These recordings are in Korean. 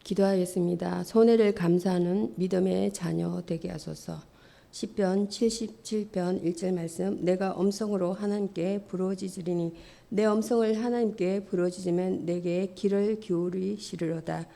기도하겠습니다. 손해를 감사하는 믿음의 자녀 되게 하소서. 시편 77편 1절 말씀. 내가 음성으로 하나님께 부르짖으리니 내 음성을 하나님께 부르짖으면 내게 귀를 기울이시리로다.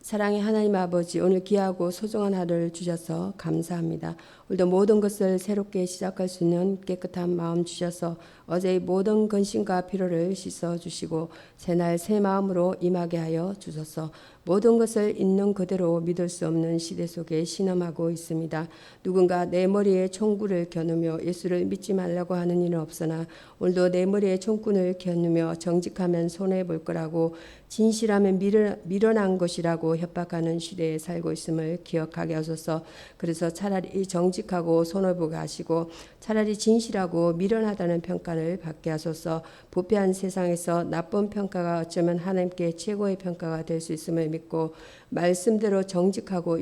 사랑의 하나님 아버지, 오늘 귀하고 소중한 하루를 주셔서 감사합니다. 오늘도 모든 것을 새롭게 시작할 수 있는 깨끗한 마음 주셔서 어제의 모든 근심과 피로를 씻어주시고 새날 새 마음으로 임하게 하여 주소서. 모든 것을 있는 그대로 믿을 수 없는 시대 속에 신음하고 있습니다. 누군가 내 머리에 총구를 겨누며 예수를 믿지 말라고 하는 이는 없으나 오늘도 내 머리에 총구를 겨누며 정직하면 손해볼 거라고 진실하면 미련한 것이라고 협박하는 시대에 살고 있음을 기억하게 하소서. 그래서 차라리 정직하고 손해보게 하시고 차라리 진실하고 미련하다는 평가를 받게 하소서. 부패한 세상에서 나쁜 평가가 어쩌면 하나님께 최고의 평가가 될 수 있음을 믿고 말씀대로 정직하고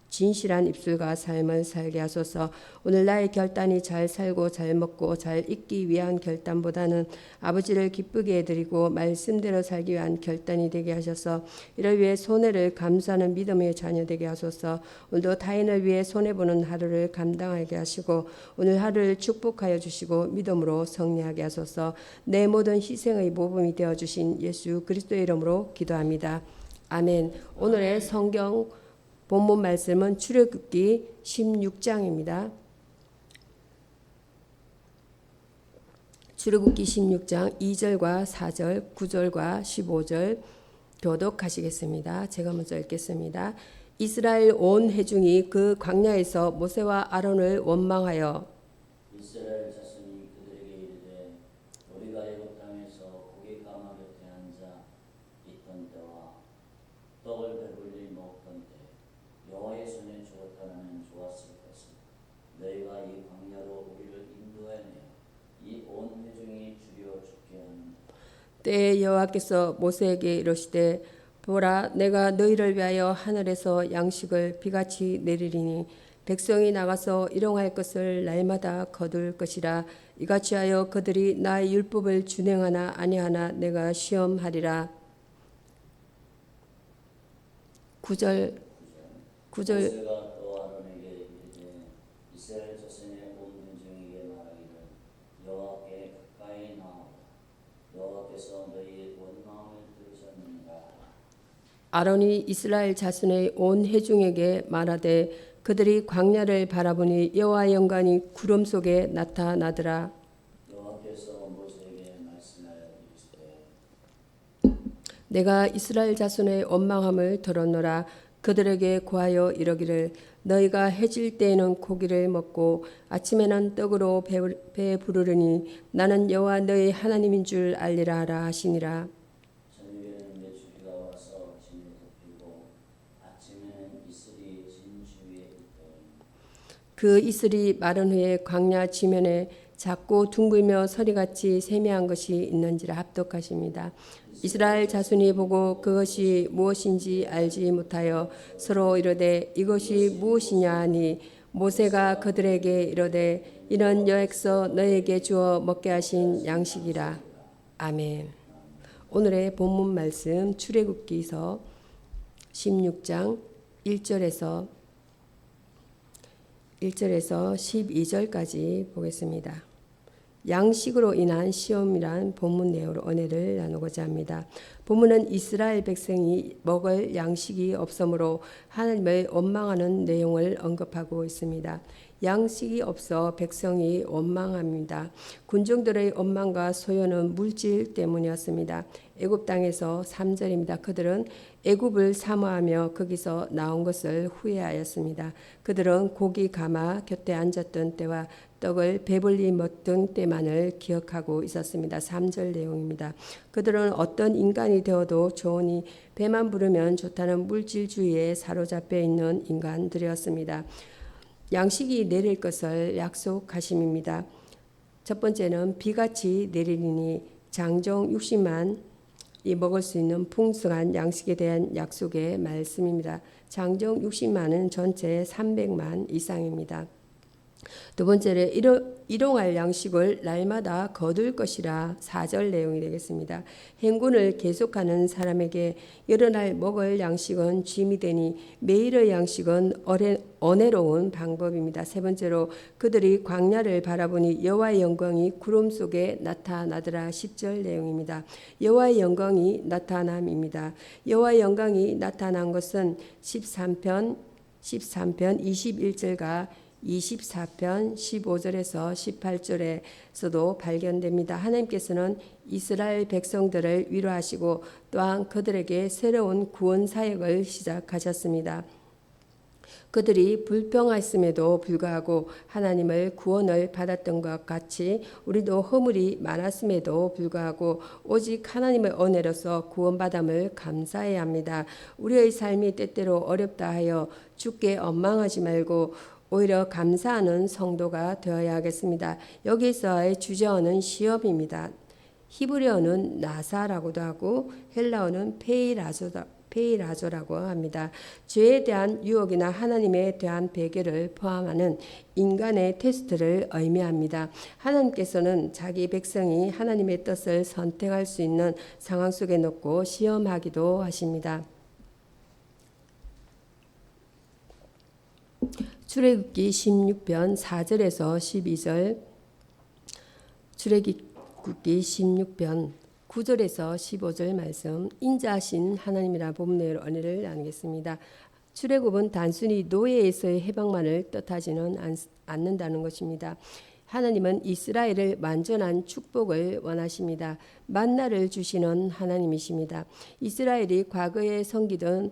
진실한 입술과 삶을 살게 하소서. 오늘 나의 결단이 잘 살고 잘 먹고 잘 있기 위한 결단보다는 아버지를 기쁘게 해드리고 말씀대로 살기 위한 결단이 되게 하셔서 이를 위해 손해를 감수하는 믿음의 자녀 되게 하소서. 오늘도 타인을 위해 손해보는 하루를 감당하게 하시고 오늘 하루를 축복하여 주시고 믿음으로 승리하게 하소서. 내 모든 희생의 모범이 되어주신 예수 그리스도의 이름으로 기도합니다. 아멘. 오늘의 성경 본문 말씀은 출애굽기 16장입니다. 출애굽기 16장 2절과 4절, 9절과 15절 교독하시겠습니다. 제가 먼저 읽겠습니다. 이스라엘 온 회중이 그 광야에서 모세와 아론을 원망하여 이스라엘 자손이 그들에게 이르되 우리가 애굽 땅에서 고기 가마 곁에 앉아 있던 때와 떡을 배불리 먹던 때 여호와의 손에 죽었다는 좋았을 것은 너희가 이 광야로 우리를 인도하여 이 온 회중이 주려 죽게 하는 때에 여호와께서 모세에게 이르시되 보라 내가 너희를 위하여 하늘에서 양식을 비같이 내리리니 백성이 나가서 일용할 것을 날마다 거둘 것이라. 이같이 하여 그들이 나의 율법을 준행하나 아니하나 내가 시험하리라. 9절 모세가 또 아론에게 이르되 이스라엘 자손의 온 회중에게 말하기를 여호와께 가까이 나오라. 여호와께서 너희의 원망을 들으셨느니라. 아론이 이스라엘 자손의 온 회중에게 말하되 그들이 광야를 바라보니 여호와의 영광이 구름 속에 나타나더라. 여호와께서 모세에게 말씀하여 이르시되 내가 이스라엘 자손의 원망함을 들었노라. 그들에게 고하여 이르기를 너희가 해질 때에는 고기를 먹고 아침에는 떡으로 배 부르르니 나는 여호와 너희 하나님인 줄 알리라 하라 하시니라. 저녁에는 메추리가 와서 진에 덮이고 아침에는 이슬이 진 주위에 있더니 그 이슬이 마른 후에 광야 지면에 작고 둥글며 서리같이 세미한 것이 있는지라. 합독하십니다. 이스라엘 자손이 보고 그것이 무엇인지 알지 못하여 서로 이르되 이것이 무엇이냐 하니 모세가 그들에게 이르되 이런 여액서 너에게 주어 먹게 하신 양식이라. 아멘. 오늘의 본문 말씀 출애굽기서 16장 1절에서 12절까지 보겠습니다. 양식으로 인한 시험이란 본문 내용으로 은혜를 나누고자 합니다. 본문은 이스라엘 백성이 먹을 양식이 없으므로 하나님을 원망하는 내용을 언급하고 있습니다. 양식이 없어 백성이 원망합니다. 군중들의 원망과 소요는 물질 때문이었습니다. 애굽 땅에서 3절입니다. 그들은 애굽을 사모하며 거기서 나온 것을 후회하였습니다. 그들은 고기 가마 곁에 앉았던 때와 떡을 배불리 먹던 때만을 기억하고 있었습니다. 3절 내용입니다. 그들은 어떤 인간이 되어도 좋으니 배만 부르면 좋다는 물질주의에 사로잡혀 있는 인간들이었습니다. 양식이 내릴 것을 약속하심입니다. 첫 번째는 비같이 내리니 장정 60만 이 먹을 수 있는 풍성한 양식에 대한 약속의 말씀입니다. 장정 60만은 전체 300만 이상입니다. 두 번째로 일용할 양식을 날마다 거둘 것이라 4절 내용이 되겠습니다. 행군을 계속하는 사람에게 여러 날 먹을 양식은 짐이 되니 매일의 양식은 언해로운 방법입니다. 세 번째로 그들이 광야를 바라보니 여호와의 영광이 구름 속에 나타나더라. 10절 내용입니다. 여호와의 영광이 나타남입니다. 여호와의 영광이 나타난 것은 13편 21절과 24편 15절에서 18절에서도 발견됩니다. 하나님께서는 이스라엘 백성들을 위로하시고 또한 그들에게 새로운 구원 사역을 시작하셨습니다. 그들이 불평하였음에도 불구하고 하나님의 구원을 받았던 것 같이 우리도 허물이 많았음에도 불구하고 오직 하나님의 은혜로서 구원받음을 감사해야 합니다. 우리의 삶이 때때로 어렵다 하여 주께 원망하지 말고 오히려 감사하는 성도가 되어야 하겠습니다. 여기서의 주제어는 시험입니다. 히브리어는 나사라고도 하고 헬라어는 페이라조라고 합니다. 죄에 대한 유혹이나 하나님에 대한 배교를 포함하는 인간의 테스트를 의미합니다. 하나님께서는 자기 백성이 하나님의 뜻을 선택할 수 있는 상황 속에 놓고 시험하기도 하십니다. 출애굽기 16편 4절에서 12절, 출애굽기 16편 9절에서 15절 말씀, 인자하신 하나님이라 본문의 은혜를 나누겠습니다. 출애굽은 단순히 노예에서의 해방만을 뜻하지는 않는다는 것입니다. 하나님은 이스라엘을 완전한 축복을 원하십니다. 만나를 주시는 하나님이십니다. 이스라엘이 과거에 섬기던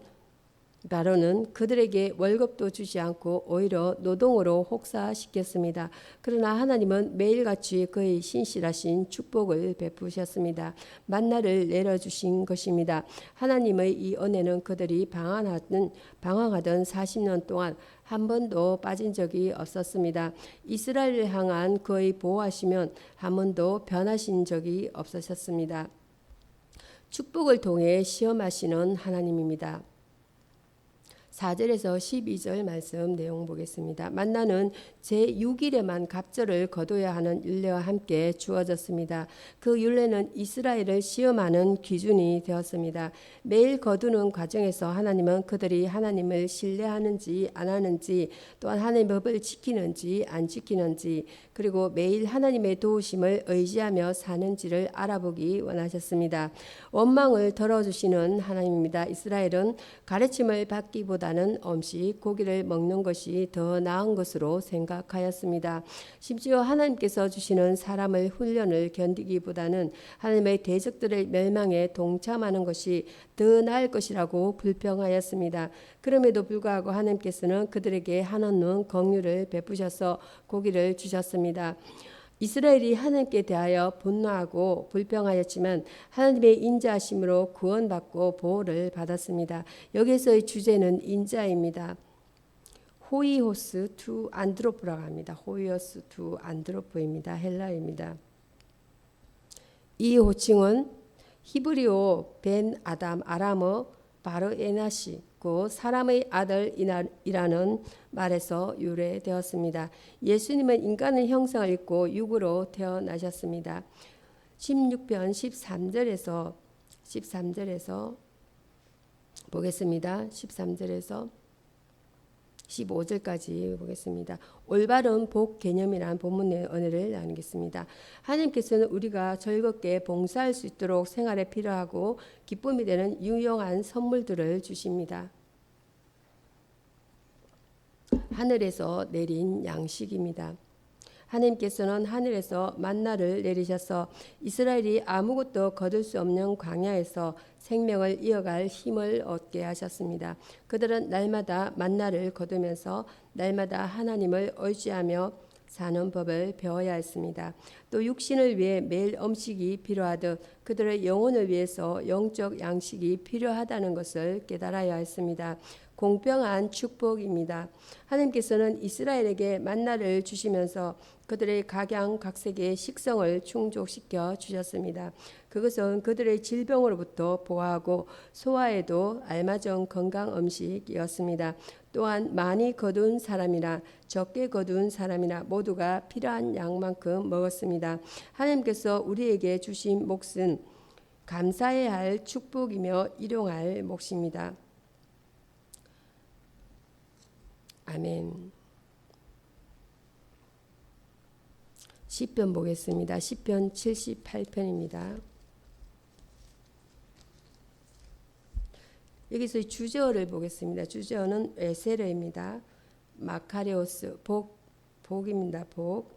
바로는 그들에게 월급도 주지 않고 오히려 노동으로 혹사시켰습니다. 그러나 하나님은 매일같이 그의 신실하신 축복을 베푸셨습니다. 만나를 내려주신 것입니다. 하나님의 이 은혜는 그들이 방황하던 40년 동안 한 번도 빠진 적이 없었습니다. 이스라엘을 향한 그의 보호하시면 한 번도 변하신 적이 없으셨습니다. 축복을 통해 시험하시는 하나님입니다. 4절에서 12절 말씀 내용 보겠습니다. 만나는 제6일에만 갑절을 거둬야 하는 율례와 함께 주어졌습니다. 그 율례는 이스라엘을 시험하는 기준이 되었습니다. 매일 거두는 과정에서 하나님은 그들이 하나님을 신뢰하는지 안 하는지, 또한 하나님의 법을 지키는지 안 지키는지, 그리고 매일 하나님의 도우심을 의지하며 사는지를 알아보기 원하셨습니다. 원망을 덜어주시는 하나님입니다. 이스라엘은 가르침을 받기보다는 음식, 고기를 먹는 것이 더 나은 것으로 생각하였습니다. 심지어 하나님께서 주시는 사람의 훈련을 견디기보다는 하나님의 대적들의 멸망에 동참하는 것이 더 나을 것이라고 불평하였습니다. 그럼에도 불구하고 하나님께서는 그들에게 한없는 긍휼을 베푸셔서 고기를 주셨습니다. 이스라엘이 하나님께 대하여 분노하고 불평하였지만 하나님의 인자하심으로 구원받고 보호를 받았습니다. 여기서의 주제는 인자입니다. 호이호스 투 안드로프라고 합니다. 호이호스 투 안드로프입니다. 헬라입니다. 이 호칭은 히브리어 벤 아담 아람어 바르에나시 곧 사람의 아들이라는 말에서 유래되었습니다. 예수님은 인간의 형상을 입고 육으로 태어나셨습니다. 16편 13절에서 보겠습니다. 13절에서 15절까지 보겠습니다. 올바른 복 개념이란 본문의 은혜를 나누겠습니다. 하나님께서는 우리가 즐겁게 봉사할 수 있도록 생활에 필요하고 기쁨이 되는 유용한 선물들을 주십니다. 하늘에서 내린 양식입니다. 하나님께서는 하늘에서 만나를 내리셔서 이스라엘이 아무것도 거둘 수 없는 광야에서 생명을 이어갈 힘을 얻게 하셨습니다. 그들은 날마다 만나를 거두면서 날마다 하나님을 의지하며 사는 법을 배워야 했습니다. 또 육신을 위해 매일 음식이 필요하듯 그들의 영혼을 위해서 영적 양식이 필요하다는 것을 깨달아야 했습니다. 공평한 축복입니다. 하나님께서는 이스라엘에게 만나를 주시면서 그들의 각양각색의 식성을 충족시켜 주셨습니다. 그것은 그들의 질병으로부터 보호하고 소화에도 알맞은 건강 음식이었습니다. 또한 많이 거둔 사람이나 적게 거둔 사람이나 모두가 필요한 양만큼 먹었습니다. 하나님께서 우리에게 주신 몫은 감사해야 할 축복이며 일용할 몫입니다. 아멘. 시편 보겠습니다. 시편 78편입니다. 여기서 주제어를 보겠습니다. 주제어는 에세르입니다. 마카리오스, 복입니다. 복.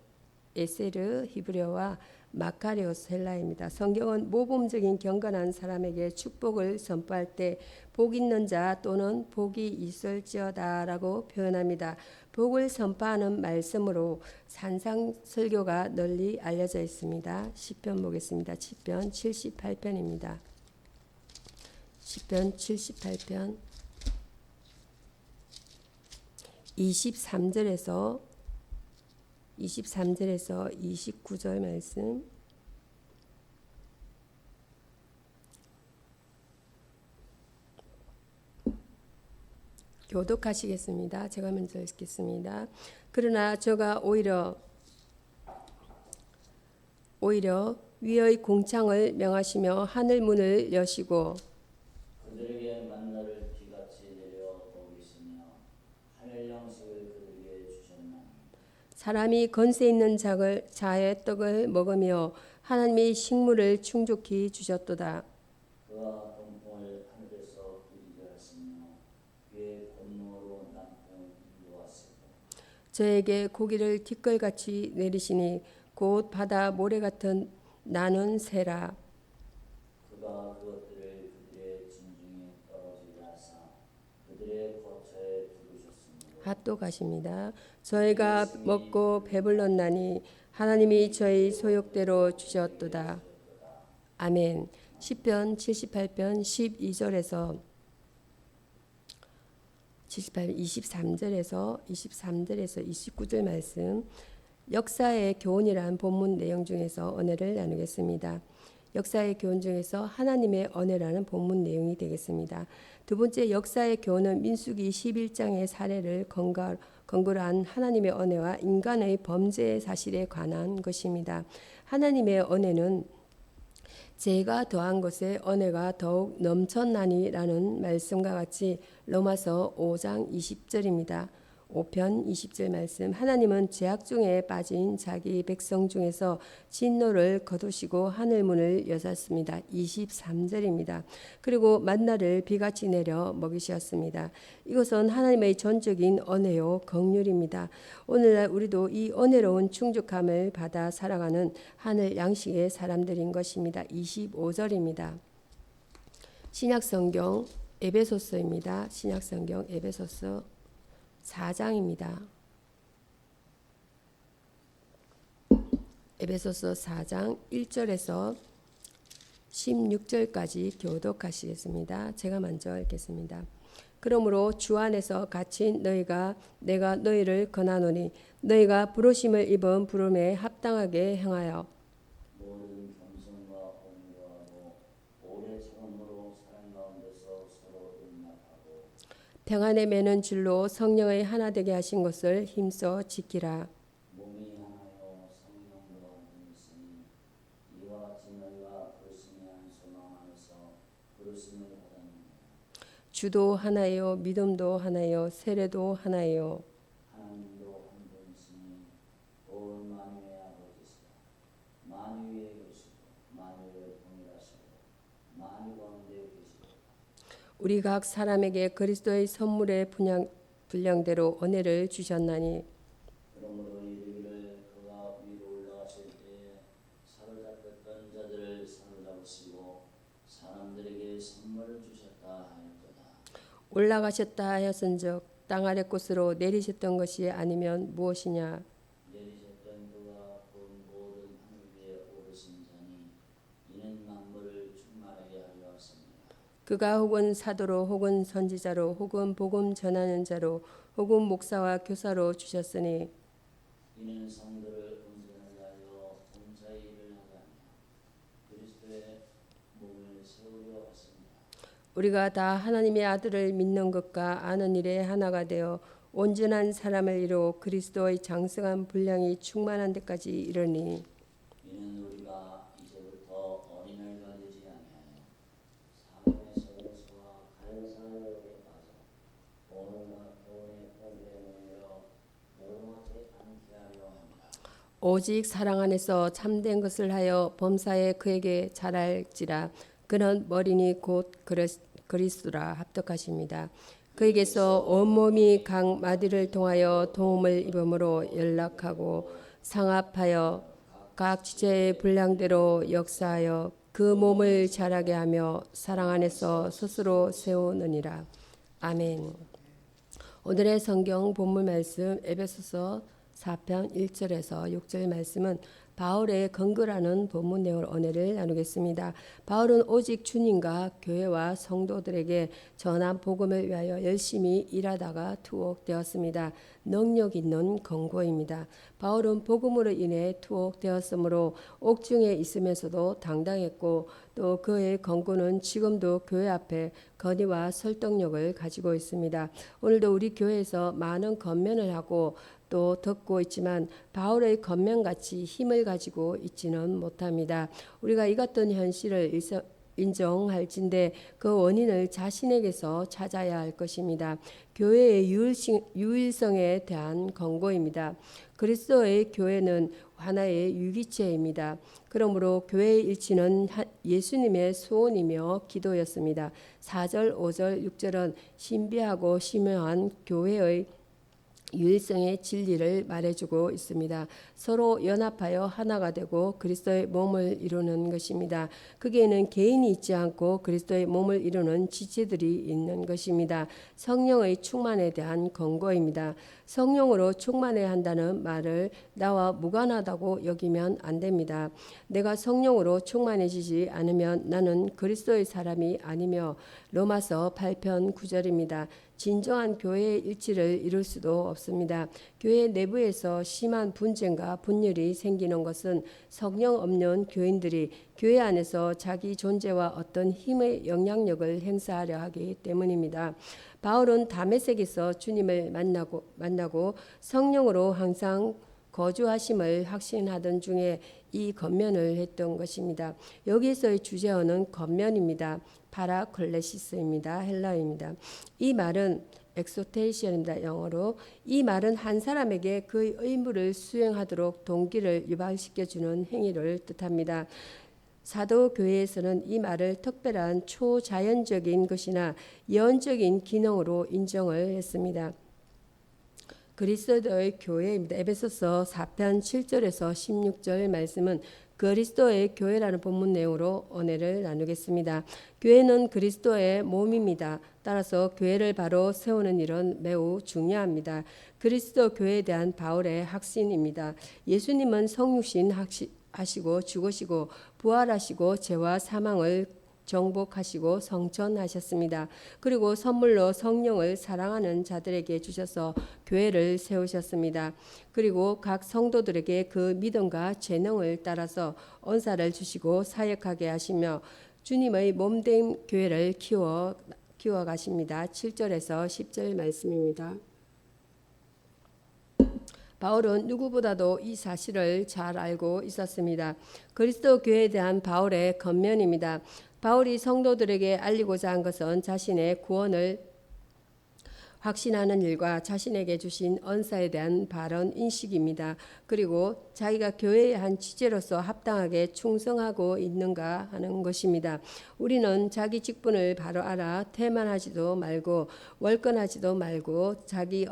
에세르 히브리어와 마카리오스 헬라입니다. 성경은 모범적인 경건한 사람에게 축복을 선포할 때 복 있는 자 또는 복이 있을지어다라고 표현합니다. 복을 선포하는 말씀으로 산상설교가 널리 알려져 있습니다. 시편 보겠습니다. 시편 78편입니다. 시편 78편 23절에서 29절 말씀. 교독하시겠습니다. 제가 먼저 읽겠습니다. 그러나 저가 오히려 위의 공창을 명하시며 하늘 문을 여시고 그들에게 만나를 비같이 내려 먹이시며 하늘 양식을 그들에게 주셨나니 사람이 건세 있는 자의 떡을 먹으며 하나님이 식물을 충족히 주셨도다. 그가 동풍을 하늘에서 이르게 하시며 그의 권능으로 남풍을 이루었으고 저에게 고기를 티끌같이 내리시니 곧 바다 모래 같은 나는 새라. 그가 그것들을 그들의 진중에 떨어지게 하사 그들의 거처에 두르셨습니다. 핫도 가십니다. 저희가 먹고 배불렀나니 하나님이 저희 소욕대로 주셨도다. 아멘. 시편 78편 12절에서 23절에서 29절 말씀. 역사의 교훈이란 본문 내용 중에서 언해를 나누겠습니다. 역사의 교훈 중에서 하나님의 언해라는 본문 내용이 되겠습니다. 두 번째 역사의 교훈은 민수기 11장의 사례를 근거로 한 하나님의 언해와 인간의 범죄 사실에 관한 것입니다. 하나님의 언해는 제가 더한 것에 언해가 더욱 넘쳤나니라는 말씀과 같이 로마서 5장 20절입니다. 5편 20절 말씀. 하나님은 죄악 중에 빠진 자기 백성 중에서 진노를 거두시고 하늘문을 여셨습니다. 23절입니다. 그리고 만나를 비같이 내려 먹이셨습니다. 이것은 하나님의 전적인 언혜요 긍휼입니다. 오늘날 우리도 이 은혜로운 충족함을 받아 살아가는 하늘 양식의 사람들인 것입니다. 25절입니다. 신약성경 에베소서입니다. 신약성경 에베소서 4장입니다. 에베소서 4장 1절에서 16절까지 교독하시겠습니다. 제가 먼저 읽겠습니다. 그러므로 주 안에서 갇힌 내가 너희를 권하노니 너희가 부르심을 입은 부름에 합당하게 행하여 모든 겸손과 온유하고 오래 참음으로 사랑 가운데서 서로 용납하고 평안에 매는 줄로 성령의 하나 되게 하신 것을 힘써 지키라. 몸이 하나요 성령도 한 분이시니 이와 같이 너희가 부르심이 한 소망 안에서 부르심을 받았느니라. 주도 하나요 믿음도 하나요 세례도 하나요 하나님도 한 분이시니 온 만유의 아버지시라. 만유에 계시고 만유를 통일하시고 만유 가운데 계시고 우리 각 사람에게 그리스도의 선물의 분량대로 은혜를 주셨나니 그러므로 이르기를 그가 위로 올라가실 때에 사로잡혔던 자들을 사로잡으시고 사람들에게 선물을 주셨다 하였도다. 올라가셨다 하였은즉 땅 아래 곳으로 내리셨던 것이 아니면 무엇이냐. 내리셨던 그가 본 모든 하늘 위에 오르신 자니 이는 만물을 충만하게 하려 하십니다. 그가 혹은 사도로 혹은 선지자로 혹은 복음 전하는 자로 혹은 목사와 교사로 주셨으니 이는 성도를 온전하게 하여 범사의 일을 하게 하며 그리스도의 몸을 세우려 왔습니다. 우리가 다 하나님의 아들을 믿는 것과 아는 일에 하나가 되어 온전한 사람을 이루어 그리스도의 장성한 분량이 충만한 데까지 이르니 이는 우리가 이제부터 어린아이가 되지 아니하여 사람의 속에서와 간사함에 빠져 온갖 교훈의 포기에 몰려 멸망하지 않게 하려 합니다. 오직 사랑 안에서 참된 것을 하여 범사에 그에게 잘할지라. 그는 머리니 곧 그리스도라 합덕하십니다. 그에게서 온몸이 각 마디를 통하여 도움을 입음으로 연락하고 상합하여 각 지체의 분량대로 역사하여 그 몸을 자라게 하며 사랑 안에서 스스로 세우느니라. 아멘. 오늘의 성경 본문 말씀 에베소서 4편 1절에서 6절 말씀은 바울의 건거라는 본문 내용 은혜를 나누겠습니다. 바울은 오직 주님과 교회와 성도들에게 전한 복음을 위하여 열심히 일하다가 투옥되었습니다. 능력 있는 건고입니다. 바울은 복음으로 인해 투옥되었으므로 옥중에 있으면서도 당당했고 또 그의 건고는 지금도 교회 앞에 건의와 설득력을 가지고 있습니다. 오늘도 우리 교회에서 많은 건면을 하고 또 듣고 있지만 바울의 건면같이 힘을 가지고 있지는 못합니다. 우리가 이 같은 현실을 인정할진데 그 원인을 자신에게서 찾아야 할 것입니다. 교회의 유일성에 대한 권고입니다. 그리스도의 교회는 하나의 유기체입니다. 그러므로 교회의 일치는 예수님의 소원이며 기도였습니다. 4절, 5절, 6절은 신비하고 심오한 교회의 유일성의 진리를 말해주고 있습니다. 서로 연합하여 하나가 되고 그리스도의 몸을 이루는 것입니다. 거기에는 개인이 있지 않고 그리스도의 몸을 이루는 지체들이 있는 것입니다. 성령의 충만에 대한 권고입니다. 성령으로 충만해야 한다는 말을 나와 무관하다고 여기면 안 됩니다. 내가 성령으로 충만해지지 않으면 나는 그리스도의 사람이 아니며 로마서 8편 9절입니다. 진정한 교회의 일치를 이룰 수도 없습니다. 교회 내부에서 심한 분쟁과 분열이 생기는 것은 성령 없는 교인들이 교회 안에서 자기 존재와 어떤 힘의 영향력을 행사하려 하기 때문입니다. 바울은 다메섹에서 주님을 만나고 성령으로 항상 거주하심을 확신하던 중에 이 건면을 했던 것입니다. 여기에서의 주제어는 건면입니다. 파라클레시스입니다. 헬라어입니다. 이 말은 엑소테이션입니다. 영어로. 이 말은 한 사람에게 그의 의무를 수행하도록 동기를 유발시켜주는 행위를 뜻합니다. 사도교회에서는 이 말을 특별한 초자연적인 것이나 예언적인 기능으로 인정을 했습니다. 그리스도의 교회입니다. 에베소서 4편 7절에서 16절 말씀은 그리스도의 교회라는 본문 내용으로 은혜를 나누겠습니다. 교회는 그리스도의 몸입니다. 따라서 교회를 바로 세우는 일은 매우 중요합니다. 그리스도 교회에 대한 바울의 확신입니다. 예수님은 성육신 하시고 죽으시고 부활하시고 죄와 사망을 정복하시고 성천하셨습니다. 그리고 선물로 성령을 사랑하는 자들에게 주셔서 교회를 세우셨습니다. 그리고 각 성도들에게 그 믿음과 재능을 따라서 언사를 주시고 사역하게 하시며 주님의 몸된 교회를 키워 가십니다. 7절에서 10절 말씀입니다. 바울은 누구보다도 이 사실을 잘 알고 있었습니다. 그리스도 교회에 대한 바울의 권면입니다. 바울이 성도들에게 알리고자 한 것은 자신의 구원을 확신하는 일과 자신에게 주신 언사에 대한 바른 인식입니다. 그리고 자기가 교회의 한 취재로서 합당하게 충성하고 있는가 하는 것입니다. 우리는 자기 직분을 바로 알아 태만하지도 말고 월권하지도 말고 자기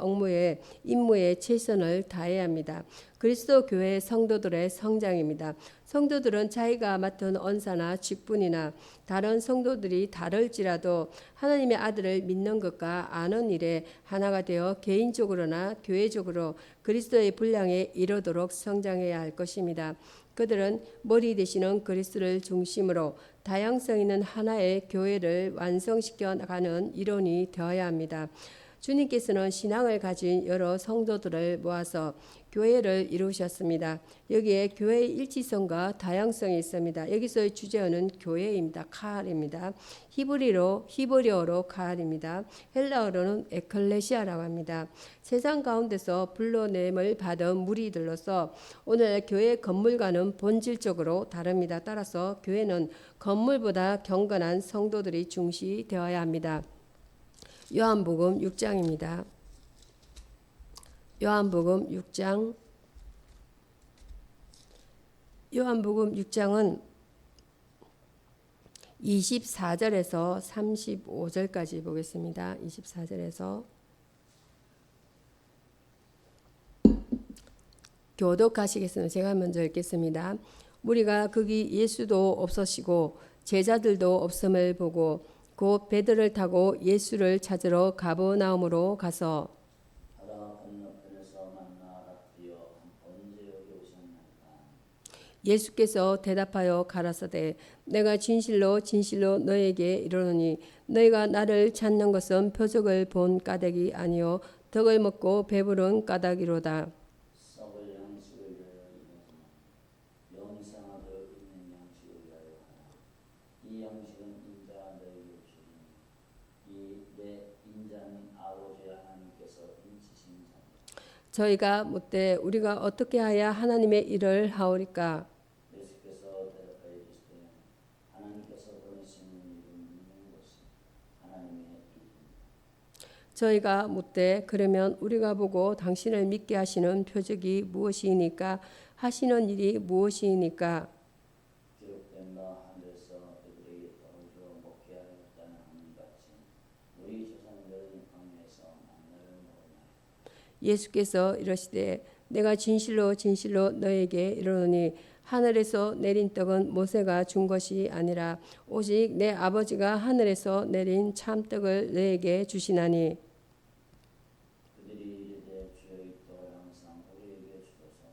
임무에 최선을 다해야 합니다. 그리스도 교회 성도들의 성장입니다. 성도들은 자기가 맡은 언사나 직분이나 다른 성도들이 다를지라도 하나님의 아들을 믿는 것과 아는 일에 하나가 되어 개인적으로나 교회적으로 그리스도의 분량에 이르도록 성장해야 할 것입니다. 그들은 머리 되시는 그리스도를 중심으로 다양성 있는 하나의 교회를 완성시켜 나가는 일원이 되어야 합니다. 주님께서는 신앙을 가진 여러 성도들을 모아서 교회를 이루셨습니다. 여기에 교회의 일치성과 다양성이 있습니다. 여기서의 주제어는 교회입니다. 카알입니다. 히브리어로 카알입니다. 헬라어로는 에클레시아라고 합니다. 세상 가운데서 불러냄을 받은 무리들로서 오늘 교회 건물과는 본질적으로 다릅니다. 따라서 교회는 건물보다 경건한 성도들이 중시되어야 합니다. 요한복음 6장입니다. 요한복음 6장은 24절에서 35절까지 보겠습니다. 24절에서 교독하시겠습니다. 제가 먼저 읽겠습니다. 무리가 거기 예수도 없으시고 제자들도 없음을 보고 곧 배들을 타고 예수를 찾으러 가버나움으로 가서 바다 건너편에서 만나 랍비여 언제 여기 오셨나이까. 예수께서 대답하여 가라사대 내가 진실로 진실로 너에게 이르노니 너희가 나를 찾는 것은 표적을 본 까닭이 아니요 덕을 먹고 배부른 까닭이로다. 썩을 양식을 위하여 이르노니 영생하도 있는 양식을 위하여 하라. 이 양식은 인자 너희에게 주니 이 내 인자는 아버지 하나님께서 인치신 자니라. 저희가 묻되 우리가 어떻게 하야 하나님의 일을 하오리까. 예수께서 대답하여 이르시되 하나님께서 보내시는 일을 믿는 것이 하나님의 일입니다. 저희가 묻되 그러면 우리가 보고 당신을 믿게 하시는 표적이 무엇이니까 하시는 일이 무엇이니까. 기록된 바 하늘에서 그들에게 떡을 주어 먹게 하였다는 하늘같이 우리 조상들은 광야에서 만나를 먹었나이다. 예수께서 이르시되 내가 진실로 진실로 너에게 이르노니 하늘에서 내린 떡은 모세가 준 것이 아니라 오직 내 아버지가 하늘에서 내린 참떡을 너에게 주시나니. 그들이 이르되 주여 이 떡을 항상 우리에게 주소서.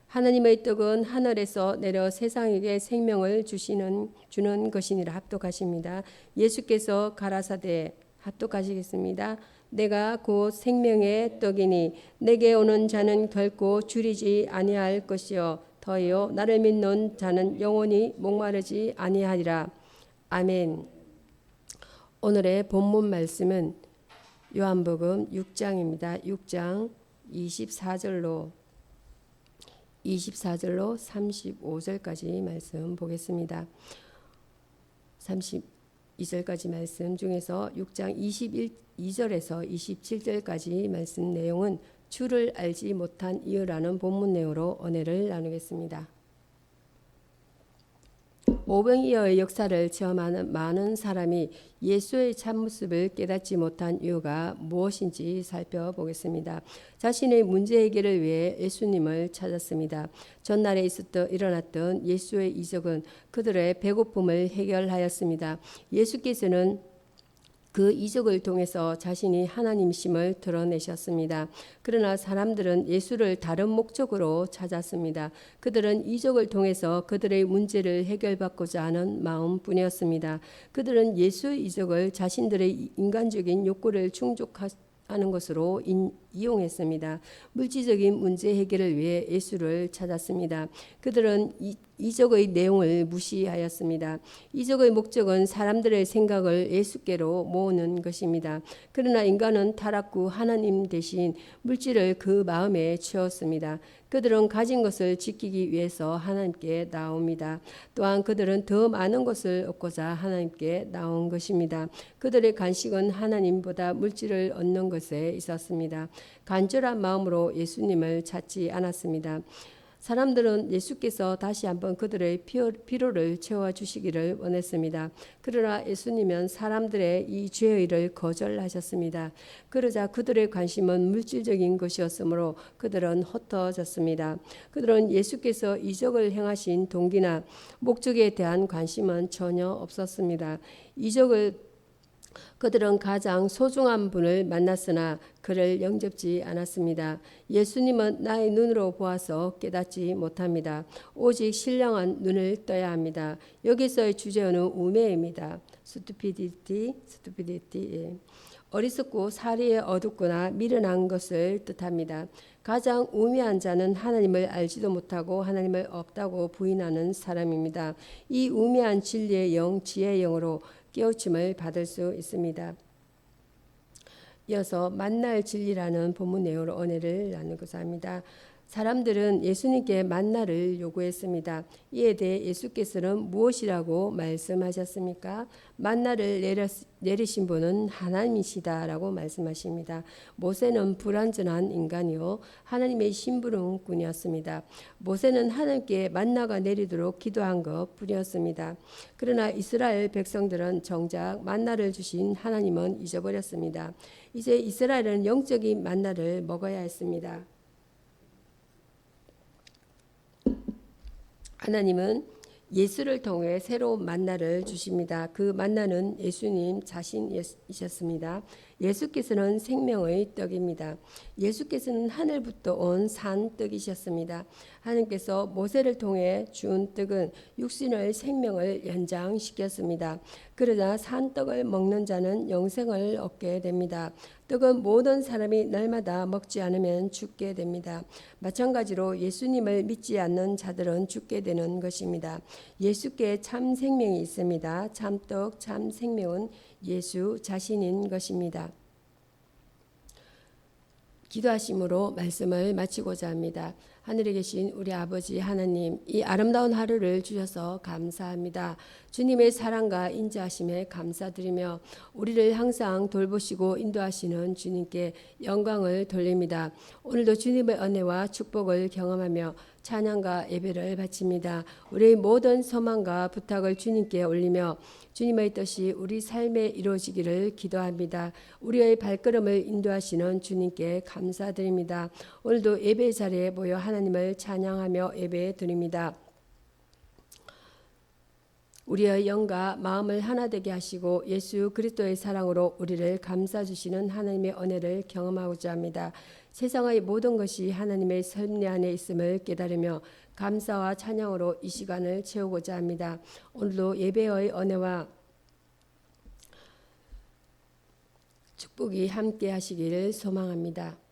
하나님의 떡은 하늘에서 내려 세상에게 생명을 주는 것이니라. 합독하십니다. 예수께서 가라사대 합독하시겠습니다. 내가 곧 생명의 떡이니 내게 오는 자는 결코 줄이지 아니할 것이요 더이요 나를 믿는 자는 영원히 목마르지 아니하리라. 아멘. 오늘의 본문 말씀은 요한복음 6장입니다. 6장 24절로 35절까지 말씀 보겠습니다. 32절까지 말씀 중에서 6장 22절에서 27절까지 말씀 내용은 주를 알지 못한 이유라는 본문 내용으로 은혜를 나누겠습니다. 오병이어의 역사를 체험하는 많은 사람이 예수의 참모습을 깨닫지 못한 이유가 무엇인지 살펴보겠습니다. 자신의 문제 해결을 위해 예수님을 찾았습니다. 전날에 일어났던 예수의 이적은 그들의 배고픔을 해결하였습니다. 예수께서는 그 이적을 통해서 자신이 하나님심을 드러내셨습니다. 그러나 사람들은 예수를 다른 목적으로 찾았습니다. 그들은 이적을 통해서 그들의 문제를 해결받고자 하는 마음뿐이었습니다. 그들은 예수의 이적을 자신들의 인간적인 욕구를 충족하는 것으로 이용했습니다. 물질적인 문제 해결을 위해 예수를 찾았습니다. 그들은 이적의 내용을 무시하였습니다. 이적의 목적은 사람들의 생각을 예수께로 모으는 것입니다. 그러나 인간은 타락 후 하나님 대신 물질을 그 마음에 채웠습니다. 그들은 가진 것을 지키기 위해서 하나님께 나옵니다. 또한 그들은 더 많은 것을 얻고자 하나님께 나온 것입니다. 그들의 간식은 하나님보다 물질을 얻는 것에 있었습니다. 간절한 마음으로 예수님을 찾지 않았습니다. 사람들은 예수께서 다시 한번 그들의 필요를 채워주시기를 원했습니다. 그러나 예수님은 사람들의 이 죄의를 거절하셨습니다. 그러자 그들의 관심은 물질적인 것이었으므로 그들은 흩어졌습니다. 그들은 예수께서 이적을 행하신 동기나 목적에 대한 관심은 전혀 없었습니다. 이적을 그들은 가장 소중한 분을 만났으나 그를 영접지 않았습니다. 예수님은 나의 눈으로 보아서 깨닫지 못합니다. 오직 신령한 눈을 떠야 합니다. 여기서의 주제어는 우매입니다. stupidity. 예. 어리석고 사리에 어둡거나 미련한 것을 뜻합니다. 가장 우매한 자는 하나님을 알지도 못하고 하나님을 없다고 부인하는 사람입니다. 이 우매한 진리의 영, 지혜의 영으로 깨우침을 받을 수 있습니다. 이어서 만날 진리라는 본문 내용으로 은혜를 나누고자 합니다. 사람들은 예수님께 만나를 요구했습니다. 이에 대해 예수께서는 무엇이라고 말씀하셨습니까? 만나를 내리신 분은 하나님이시다라고 말씀하십니다. 모세는 불완전한 인간이요 하나님의 심부름꾼이었습니다. 모세는 하나님께 만나가 내리도록 기도한 것뿐이었습니다. 그러나 이스라엘 백성들은 정작 만나를 주신 하나님은 잊어버렸습니다. 이제 이스라엘은 영적인 만나를 먹어야 했습니다. 하나님은 예수를 통해 새로운 만나를 주십니다. 그 만나는 예수님 자신이셨습니다. 예수께서는 생명의 떡입니다. 예수께서는 하늘부터 온 산 떡이셨습니다. 하나님께서 모세를 통해 준 떡은 육신의 생명을 연장시켰습니다. 그러자 산 떡을 먹는 자는 영생을 얻게 됩니다. 떡은 모든 사람이 날마다 먹지 않으면 죽게 됩니다. 마찬가지로 예수님을 믿지 않는 자들은 죽게 되는 것입니다. 예수께 참 생명이 있습니다. 참떡, 참 생명은 예수 자신인 것입니다. 기도하심으로 말씀을 마치고자 합니다. 하늘에 계신 우리 아버지 하나님, 이 아름다운 하루를 주셔서 감사합니다. 주님의 사랑과 인자하심에 감사드리며 우리를 항상 돌보시고 인도하시는 주님께 영광을 돌립니다. 오늘도 주님의 은혜와 축복을 경험하며 찬양과 예배를 바칩니다. 우리의 모든 소망과 부탁을 주님께 올리며 주님의 뜻이 우리 삶에 이루어지기를 기도합니다. 우리의 발걸음을 인도하시는 주님께 감사드립니다. 오늘도 예배 자리에 모여 하나님을 찬양하며 예배 드립니다. 우리의 영과 마음을 하나 되게 하시고 예수 그리스도의 사랑으로 우리를 감싸 주시는 하나님의 은혜를 경험하고자 합니다. 세상의 모든 것이 하나님의 섭리 안에 있음을 깨달으며 감사와 찬양으로 이 시간을 채우고자 합니다. 오늘도 예배의 은혜와 축복이 함께 하시기를 소망합니다.